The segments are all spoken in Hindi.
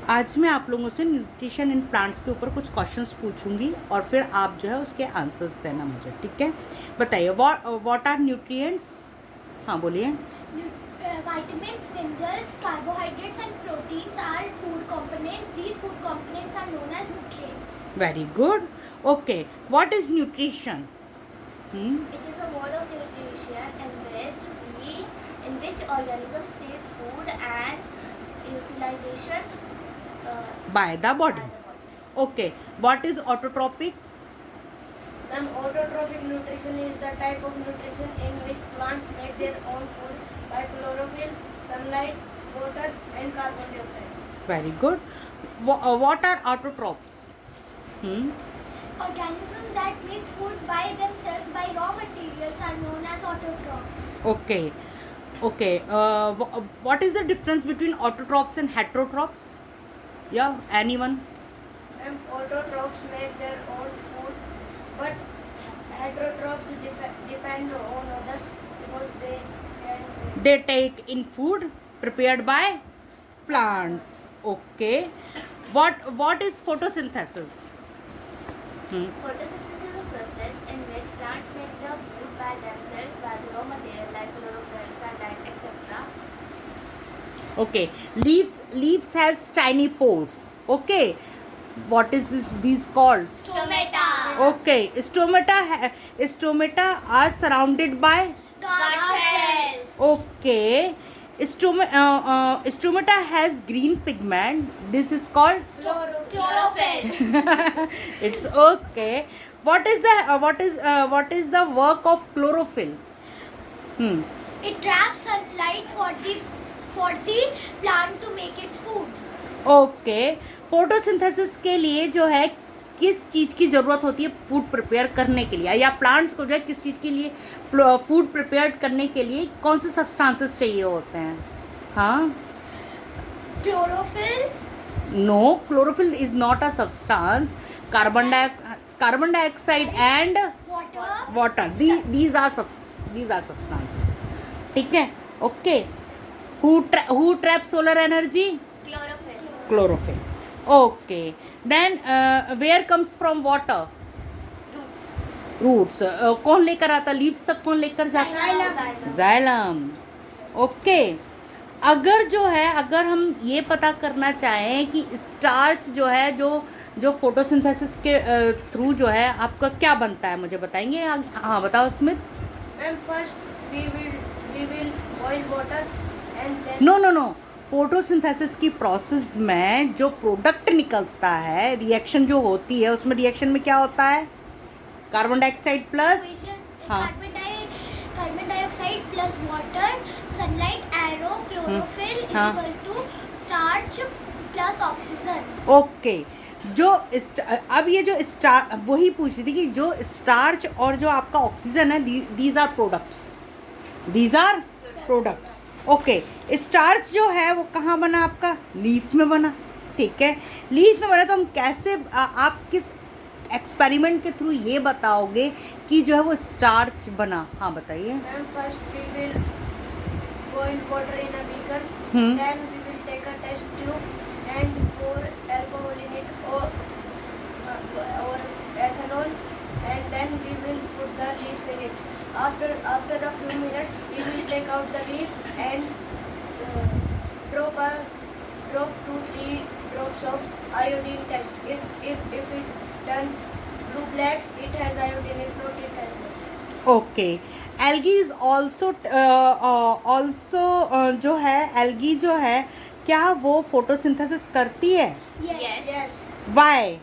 आज मैं आप लोगों से न्यूट्रिशन इन प्लांट्स के ऊपर कुछ क्वेश्चंस पूछूंगी और फिर आप जो है उसके आंसर्स देना मुझे, ठीक है? बताइए, व्हाट आर न्यूट्रिएंट्स? हाँ बोलिए। Vitamins, minerals, carbohydrates and proteins are food components. These food components are known as nutrients. Very good. Okay, what is nutrition? It is a word of nutrition in which organisms take food and utilization by the body. by the body. Okay, what is autotrophic? Ma'am, autotrophic nutrition is the type of nutrition in which plants make their own food by chlorophyll, sunlight, water, and carbon dioxide. Very good. What are autotrophs? Organisms that make food by themselves by raw materials are known as autotrophs. Okay okay, what is the difference between autotrophs and heterotrophs? या anyone? Ma'am, autotrophs make their own food, but heterotrophs depend on others because they can. They take in food prepared by plants. Okay, what is photosynthesis? Photosynthesis is a process in which plants make their food by themselves by the raw material like chlorophyll, sunlight, etc. Okay, leaves has tiny pores. Okay, what is these called? Stomata. Okay, stomata are surrounded by. Gut cells. Okay, stomata has green pigment. This is called. Chlorophyll. It's okay. What is the work of chlorophyll? It traps sunlight for the plant to make its food. Okay, photosynthesis के लिए जो है किस चीज़ की ज़रूरत होती है फूड प्रिपेयर करने के लिए, या प्लांट्स को जो है किस चीज़ के लिए फूड प्रिपेयर करने के लिए कौन से सब्सटेंसेस चाहिए होते हैं? हाँ, Chlorophyll. No, chlorophyll is not a substance. Carbon dioxide and Water. Water, these are substances. ठीक है? Okay, who trap solar energy? Chlorophyll. Chlorophyll. Okay, then where comes from water? Roots. Roots. कौन लेकर आता? लीव्स तक कौन लेकर जाता? Xylem. Xylem. ओके, अगर हम ये पता करना चाहें कि स्टार्च जो है जो फोटोसिंथेसिस के थ्रू जो है आपका क्या बनता है, मुझे बताएंगे? हाँ बताओ Smith. Ma'am, first we will boil water and then. No, photosynthesis की प्रोसेस में जो प्रोडक्ट निकलता है, रिएक्शन जो होती है, उसमें रिएक्शन में क्या होता है? कार्बन डाइऑक्साइड प्लस हाँ Carbon dioxide plus water, sunlight, arrow, chlorophyll is हाँ. equal to starch plus oxygen. Okay, अब ये जो स्टार वही पूछ रही थी कि जो स्टार्च और जो आपका ऑक्सीजन है, these are products. Okay, starch जो है वो कहाँ बना आपका? लीफ में बना। ठीक है, लीफ में बना तो हम कैसे आप किस एक्सपेरिमेंट के थ्रू ये बताओगे कि जो है वो स्टार्च बना? हाँ बताइए। Ma'am, first we will boil water in a beaker. Then we will take a test tube and pour alcohol in it or ethanol, and then we will put the leaf in it. After a few minutes, we will take out the leaf and drop 2-3 drops of iodine test. If it turns blue-black, it has iodine. If not, it has not. Okay, algae is also जो है एल्गी जो है क्या वो फोटोसिंथेसिस करती है? Yes. Why?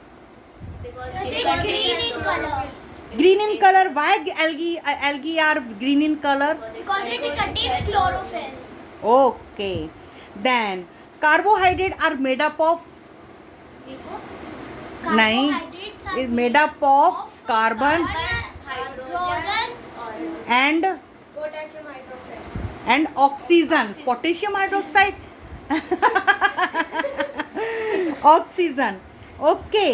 Because it's green in color. Green in colour? Why algae are green in colour? Because it contains chlorophyll. Okay, then carbohydrate are made up of? नहीं, Carbohydrates are is made up of carbon hydrogen, and Potassium hydroxide. Oxygen. Potassium hydroxide oxygen. Okay,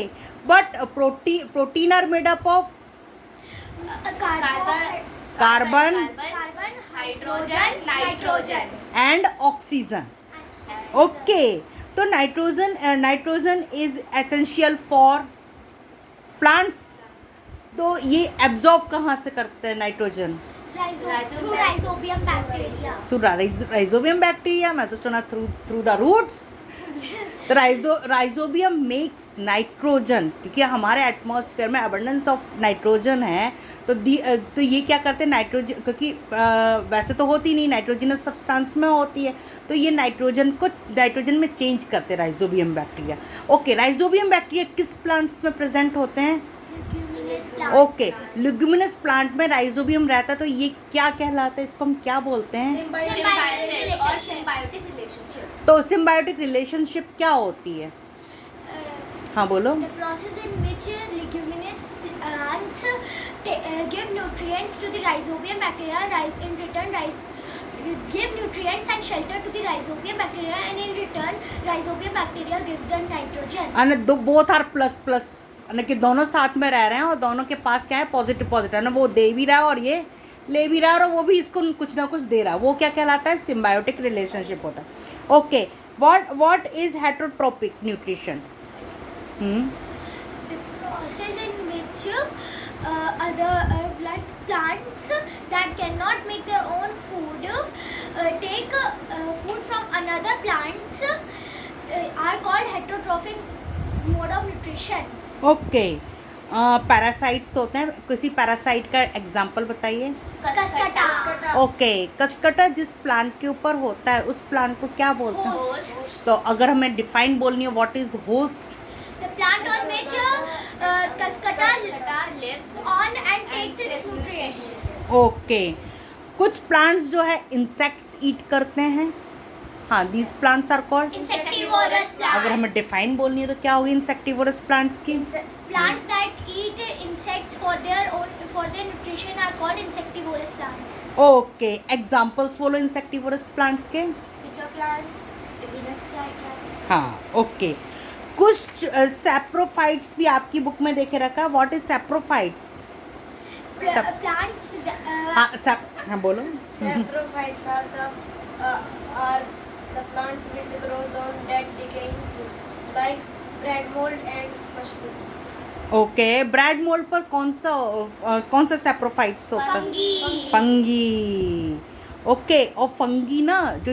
but protein are made up of carbon, carbon hydrogen, nitrogen. And oxygen. Okay, तो nitrogen is essential for plants. तो ये एब्जॉर्ब कहाँ से करते हैं nitrogen? Through rhizobium bacteria. Through rhizobium bacteria. मैं तो सुना थ्रू द रूट्स। तो राइजोबियम मेक्स नाइट्रोजन, क्योंकि हमारे एटमॉस्फेयर में अबंडेंस ऑफ नाइट्रोजन है। तो ये क्या करते हैं नाइट्रोजन, क्योंकि वैसे तो होती नहीं, नाइट्रोजनस सब्सटेंस में होती है, तो ये नाइट्रोजन में चेंज करते हैं rhizobium bacteria. Okay, rhizobium bacteria किस प्लांट्स में प्रेजेंट होते हैं? ओके, लिग्यूमिनस प्लांट में राइजोबियम रहता है। तो ये क्या कहलाता है, इसको हम क्या बोलते हैं? Symbiotic relationship. तो सिम्बायोटिक रिलेशनशिप क्या होती है? हाँ बोलो। The process in which leguminous plants give nutrients to the rhizobium bacteria, in return give nutrients and shelter to the rhizobium bacteria, and in return rhizobium bacteria gives them nitrogen. and both are plus यानी कि दोनों साथ में रह रहे हैं और दोनों के पास क्या है? पॉजिटिव है ना, वो दे भी रहा है और ये ले भी रहा है, और वो भी इसको कुछ ना कुछ दे रहा है। वो क्या कहलाता है? सिम्बायोटिक रिलेशनशिप होता है। Okay, what is heterotrophic nutrition? The process in which other like plants that cannot make their own food take food from another plants are called heterotrophic mode of nutrition. Okay, parasites होते हैं। किसी पैरासाइट का एग्जाम्पल बताइए। Cascata. ओके, कसकटा जिस प्लांट के ऊपर होता है उस प्लांट को क्या बोलते हैं? Host. तो अगर हमें डिफाइन बोलनी है, what is host? The plant on which Cascata lives on and takes its nutrients. Okay, कुछ प्लांट्स जो है इंसेक्ट्स ईट करते हैं। हाँ, these plants are called. Insectivorous plants. अगर हमें डिफाइन बोलनी है तो क्या होगी इंसेक्टिवोरस प्लांट्स की? Plants that eat insects for their nutrition are called insectivorous plants. Okay, examples बोलो इंसेक्टिवोरस प्लांट्स के। Pitcher plant, Venus flytrap. हाँ, ओके। कुछ सैप्रोफाइट्स भी आपकी बुक में देखे रखा। What is saprophytes? Plants. हाँ बोलो। Saprophytes are the plants which grows on dead decaying things like bread mold and mushroom. Okay, bread mould पर कौन सा सैप्रोफाइट्स होता है? Fungi. फंगी। ओके, और फंगी ना जो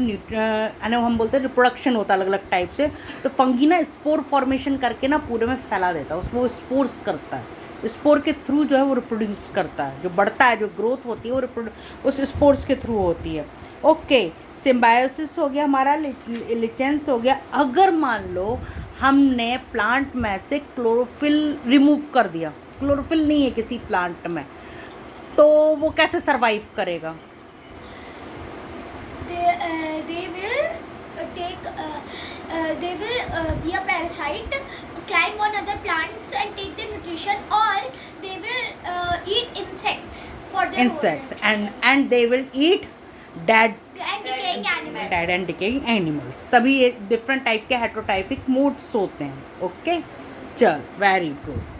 हम बोलते हैं रिप्रोडक्शन होता है अलग अलग टाइप से, तो फंगी ना स्पोर फॉर्मेशन करके ना पूरे में फैला देता है, उसमें वो स्पोर्स करता है। स्पोर के थ्रू जो है वो रिप्रोड्यूस करता है, जो बढ़ता है, जो ग्रोथ होती है वो उस स्पोर्स के थ्रू होती है। ओके, सिम्बायोसिस हो गया हमारा, लिचेंस हो गया। अगर मान लो हमने प्लांट में से क्लोरोफिल रिमूव कर दिया, क्लोरोफिल नहीं है किसी प्लांट में, तो वो कैसे सरवाइव करेगा? They will be a parasite, climb on other plants and take their nutrition, or they will eat insects for their Insects whole and they will eat dead and decaying animals. and decaying animals। तभी ये डिफरेंट टाइप के हेटरोटाइपिक मोड्स होते हैं। ओके, चल, वेरी गुड।